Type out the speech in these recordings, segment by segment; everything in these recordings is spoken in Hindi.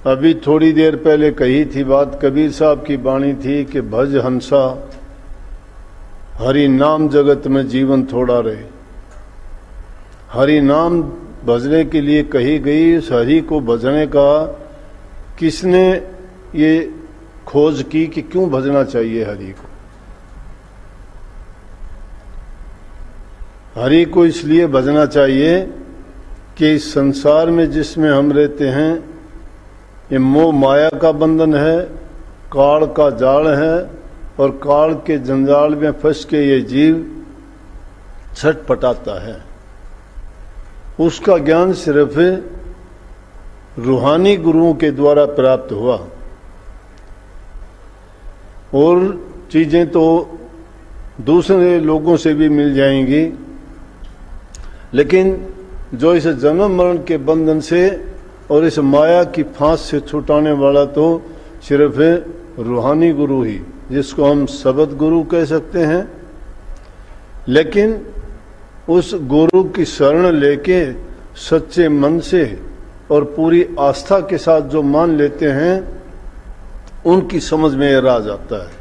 अभी थोड़ी देर पहले कही थी बात, कबीर साहब की वाणी थी कि भज हंसा हरि नाम जगत में जीवन थोड़ा रहे। हरि नाम भजने के लिए कही गई। उस हरि को भजने का किसने ये खोज की कि क्यों भजना चाहिए हरि को? हरि को इसलिए भजना चाहिए कि इस संसार में जिसमें हम रहते हैं ये मोह माया का बंधन है, काल का जाल है और काल के जंजाल में फंस के ये जीव छटपटाता है। उसका ज्ञान सिर्फ रूहानी गुरुओं के द्वारा प्राप्त हुआ और चीजें तो दूसरे लोगों से भी मिल जाएंगी, लेकिन जो इस जन्म मरण के बंधन से और इस माया की फांस से छुटाने वाला तो सिर्फ रूहानी गुरु ही, जिसको हम शब्द गुरु कह सकते हैं। लेकिन उस गुरु की शरण लेके सच्चे मन से और पूरी आस्था के साथ जो मान लेते हैं उनकी समझ में यह राज आता है।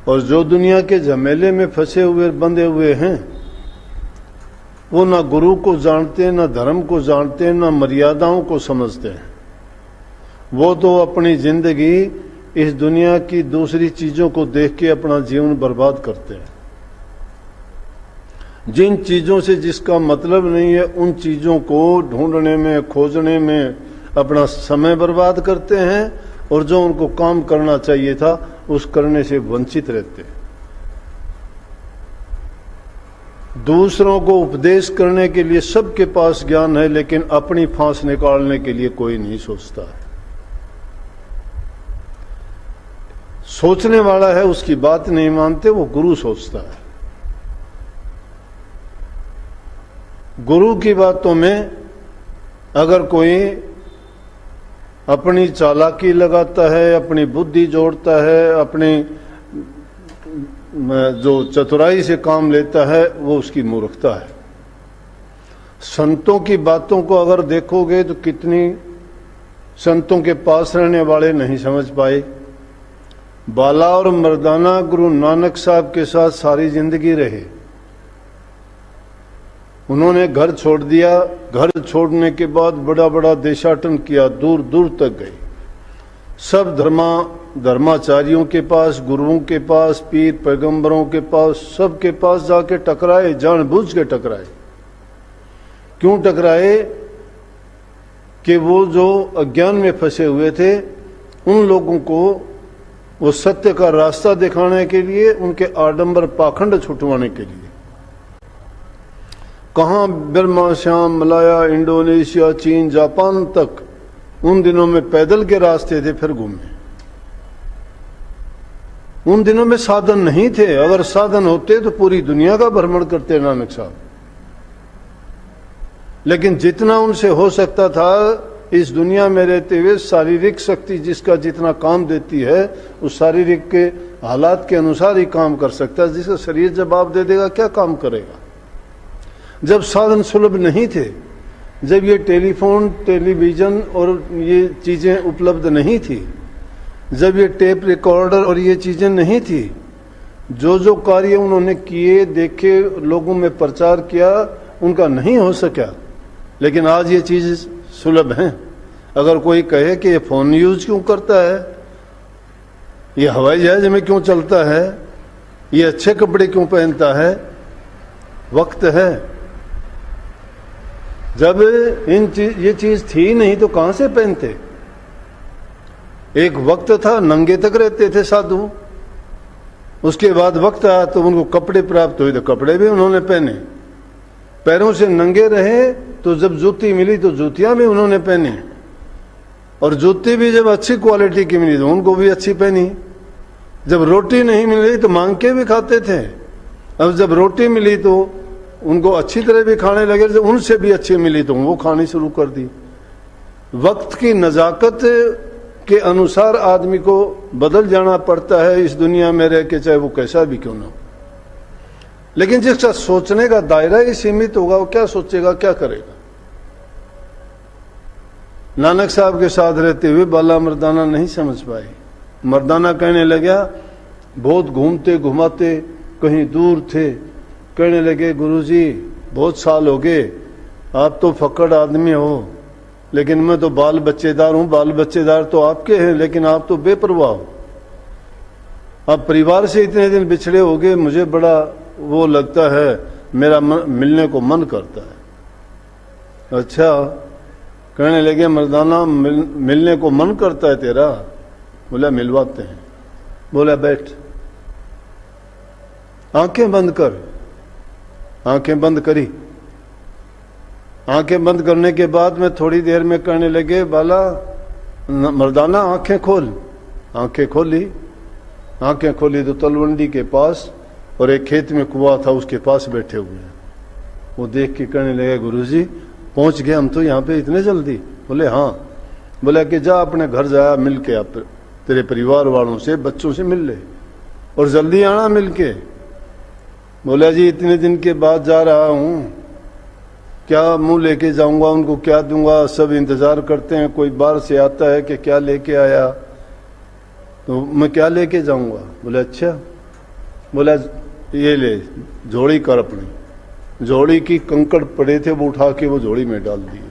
और जो दुनिया के झमेले में फंसे हुए बंधे हुए हैं वो ना गुरु को जानते, ना धर्म को जानते, ना मर्यादाओं को समझते हैं। वो तो अपनी जिंदगी इस दुनिया की दूसरी चीजों को देख के अपना जीवन बर्बाद करते हैं। जिन चीजों से जिसका मतलब नहीं है उन चीजों को ढूंढने में, खोजने में अपना समय बर्बाद करते हैं और जो उनको काम करना चाहिए था उस करने से वंचित रहते हैं। दूसरों को उपदेश करने के लिए सबके पास ज्ञान है, लेकिन अपनी फांस निकालने के लिए कोई नहीं सोचता है। सोचने वाला है उसकी बात नहीं मानते, वो गुरु सोचता है। गुरु की बातों में अगर कोई अपनी चालाकी लगाता है, अपनी बुद्धि जोड़ता है, अपनी जो चतुराई से काम लेता है, वो उसकी मूर्खता है। संतों की बातों को अगर देखोगे तो कितनी संतों के पास रहने वाले नहीं समझ पाए। बाला और मर्दाना गुरु नानक साहब के साथ सारी जिंदगी रहे। उन्होंने घर छोड़ दिया, घर छोड़ने के बाद बड़ा बड़ा देशाटन किया, दूर दूर तक गए। सब धर्माचार्यों के पास, गुरुओं के पास, पीर पैगंबरों के पास, सबके पास जाके टकराए, जानबूझ के टकराए। क्यों टकराए? कि वो जो अज्ञान में फंसे हुए थे उन लोगों को वो सत्य का रास्ता दिखाने के लिए, उनके आडंबर पाखंड छुटवाने के लिए। कहां बर्मा, श्याम, मलाया, इंडोनेशिया, चीन, जापान तक उन दिनों में पैदल के रास्ते थे, फिर घूमे। उन दिनों में साधन नहीं थे। अगर साधन होते तो पूरी दुनिया का भ्रमण करते नानक साहब। लेकिन जितना उनसे हो सकता था इस दुनिया में रहते हुए, शारीरिक शक्ति जिसका जितना काम देती है उस शारीरिक के हालात के अनुसार ही काम कर सकता है। जिसका शरीर जवाब दे देगा क्या काम करेगा? जब साधन सुलभ नहीं थे, जब ये टेलीफोन, टेलीविजन और ये चीजें उपलब्ध नहीं थी, जब ये टेप रिकॉर्डर और ये चीजें नहीं थी, जो जो कार्य उन्होंने किए, देखे, लोगों में प्रचार किया, उनका नहीं हो सका। लेकिन आज ये चीज सुलभ है। अगर कोई कहे कि ये फोन यूज क्यों करता है, ये हवाई जहाज में क्यों चलता है, ये अच्छे कपड़े क्यों पहनता है, वक्त है। जब ये चीज थी नहीं तो कहां से पहनते? एक वक्त था नंगे तक रहते थे साधु, उसके बाद वक्त आया तो उनको कपड़े प्राप्त हुए तो कपड़े भी उन्होंने पहने। पैरों से नंगे रहे तो जब जूती मिली तो जूतियां भी उन्होंने पहनी, और जूती भी जब अच्छी क्वालिटी की मिली तो उनको भी अच्छी पहनी। जब रोटी नहीं मिली तो मांग के भी खाते थे। अब जब रोटी मिली तो उनको अच्छी तरह भी खाने लगे, जब उनसे भी अच्छी मिली तो वो खानी शुरू कर दी। वक्त की नजाकत के अनुसार आदमी को बदल जाना पड़ता है इस दुनिया में रह के, चाहे वो कैसा भी क्यों ना हो। लेकिन जिसका सोचने का दायरा ही सीमित होगा, वो क्या सोचेगा, क्या करेगा? नानक साहब के साथ रहते हुए बाला मर्दाना नहीं समझ पाए। मर्दाना कहने लगा, बहुत घूमते घुमाते कहीं दूर थे, कहने लगे गुरुजी बहुत साल हो गए, आप तो फक्कड़ आदमी हो, लेकिन मैं तो बाल बच्चेदार हूं। बाल बच्चेदार तो आपके हैं, लेकिन आप तो बेपरवाह हो। आप परिवार से इतने दिन बिछड़े हो गए, मुझे बड़ा वो लगता है, मेरा मिलने को मन करता है। अच्छा, कहने लगे मर्दाना मिलने को मन करता है तेरा? बोला मिलवाते हैं। बोला बैठ, आंखें बंद कर। आंखें बंद करी। आंखें बंद करने के बाद में थोड़ी देर में कहने लगे, बाला मर्दाना आंखें खोल। आंखें खोली। आंखें खोली तो तलवंडी के पास और एक खेत में कुआं था, उसके पास बैठे हुए हैं। वो देख के कहने लगे, गुरुजी पहुंच गए हम तो यहाँ पे इतने जल्दी? बोले हाँ। बोला कि जा अपने घर जाया, मिल के आप तेरे परिवार वालों से, बच्चों से मिल ले और जल्दी आना मिल के। बोला जी इतने दिन के बाद जा रहा हूं, क्या मुंह लेके जाऊंगा, उनको क्या दूंगा? सब इंतजार करते हैं, कोई बाहर से आता है कि क्या लेके आया, तो मैं क्या लेके जाऊंगा? बोले अच्छा। बोला ये ले झोड़ी कर अपनी। झोड़ी की कंकड़ पड़े थे, वो उठा के वो झोड़ी में डाल दिए।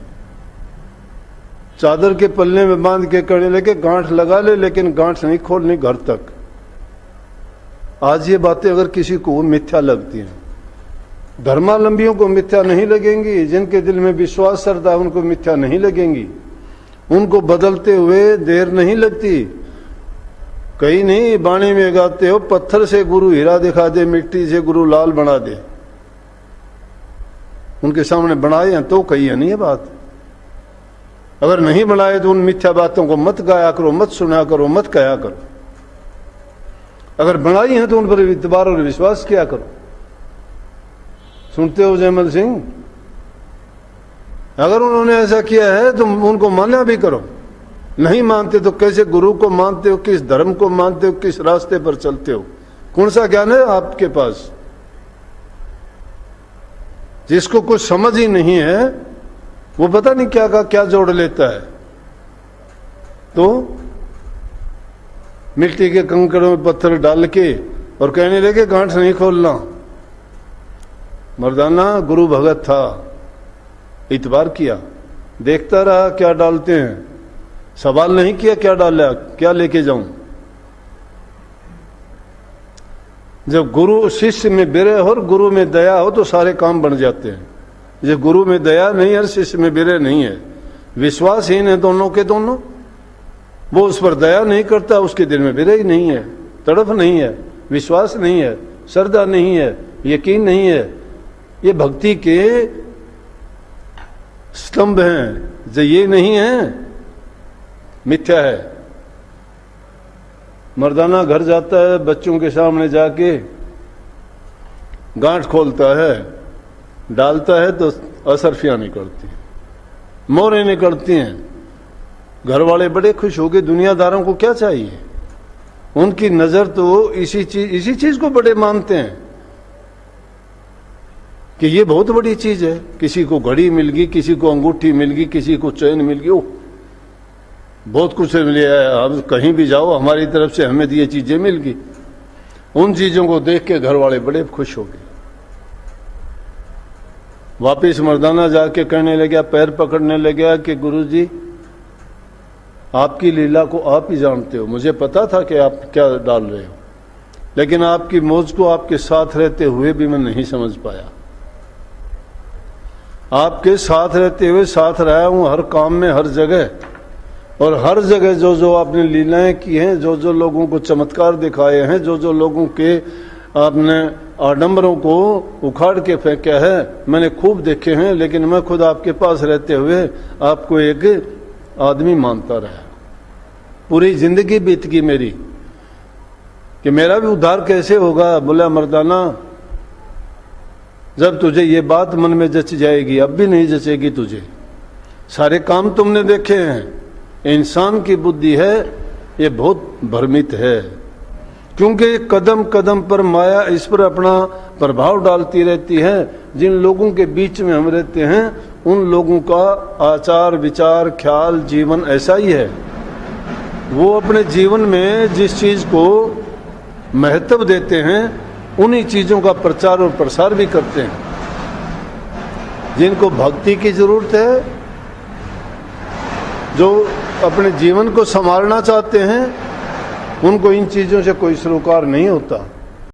चादर के पल्ले में बांध के कहने लगे, गांठ लगा ले, लेकिन गांठ नहीं खोलनी घर तक। आज ये बातें अगर किसी को मिथ्या लगती हैं, धर्मावलंबियों को मिथ्या नहीं लगेंगी, जिनके दिल में विश्वास श्रद्धा है उनको मिथ्या नहीं लगेंगी, उनको बदलते हुए देर नहीं लगती। कहीं नहीं बाणी में गाते हो, पत्थर से गुरु हीरा दिखा दे, मिट्टी से गुरु लाल बना दे। उनके सामने बनाए हैं तो कही है नहीं ये बात। अगर नहीं बनाए तो उन मिथ्या बातों को मत गाया करो, मत सुना करो, मत कहा करो। अगर बनाई है तो उन पर इतबार और विश्वास किया करो। सुनते हो जयमल सिंह? अगर उन्होंने ऐसा किया है तो उनको माना भी करो। नहीं मानते तो कैसे गुरु को मानते हो, किस धर्म को मानते हो, किस रास्ते पर चलते हो, कौन सा ज्ञान है आपके पास? जिसको कुछ समझ ही नहीं है वो पता नहीं क्या का क्या जोड़ लेता है। तो मिट्टी के कंकड़ों में पत्थर डाल के और कहने लगे गांठ नहीं खोलना। मर्दाना गुरु भगत था, इतबार किया, देखता रहा क्या डालते हैं, सवाल नहीं किया क्या डाला, क्या लेके जाऊं। जब गुरु शिष्य में विरह और गुरु में दया हो तो सारे काम बन जाते हैं। जब गुरु में दया नहीं है, शिष्य में विरह नहीं है, विश्वासहीन है दोनों के दोनों, वो उस पर दया नहीं करता, उसके दिल में विरह ही नहीं है, तड़फ नहीं है, विश्वास नहीं है, श्रद्धा नहीं है, यकीन नहीं है। ये भक्ति के स्तंभ हैं। जो ये नहीं है मिथ्या है। मर्दाना घर जाता है, बच्चों के सामने जाके गांठ खोलता है, डालता है तो असरफियां निकलती हैं, मोहरें निकलती हैं। घर वाले बड़े खुश हो गए। दुनियादारों को क्या चाहिए? उनकी नजर तो इसी चीज को बड़े मानते हैं कि ये बहुत बड़ी चीज है। किसी को घड़ी मिल गई, किसी को अंगूठी मिल गई, किसी को चैन मिल गई, ओह बहुत कुछ मिल गया, अब कहीं भी जाओ हमारी तरफ से हमें ये चीजें मिल गई। उन चीजों को देख के घर वाले बड़े खुश हो गए। वापिस मर्दाना जाके कहने लगा, पैर पकड़ने लगा कि गुरुजी आपकी लीला को आप ही जानते हो, मुझे पता था कि आप क्या डाल रहे हो, लेकिन आपकी मौज को आपके साथ रहते हुए भी मैं नहीं समझ पाया। आपके साथ रहते हुए साथ रहा हूं हर काम में, हर जगह, और हर जगह जो जो आपने लीलाएं की हैं, जो जो लोगों को चमत्कार दिखाए हैं, जो जो लोगों के आपने आडंबरों को उखाड़ के फेंका है, मैंने खूब देखे हैं। लेकिन मैं खुद आपके पास रहते हुए आपको एक आदमी मानता रहा। पूरी जिंदगी बीत गई मेरी कि मेरा भी उद्धार कैसे होगा। बोला मर्दाना जब तुझे ये बात मन में जच जाएगी, अब भी नहीं जचेगी तुझे। सारे काम तुमने देखे हैं। इंसान की बुद्धि है ये बहुत भ्रमित है। क्योंकि कदम कदम पर माया इस पर अपना प्रभाव डालती रहती है। जिन लोगों के बीच में हम रहते हैं उन लोगों का आचार विचार ख्याल जीवन ऐसा ही है। वो अपने जीवन में जिस चीज को महत्व देते हैं उन्हीं चीजों का प्रचार और प्रसार भी करते हैं। जिनको भक्ति की जरूरत है, जो अपने जीवन को संभालना चाहते हैं, उनको इन चीजों से कोई सरोकार नहीं होता।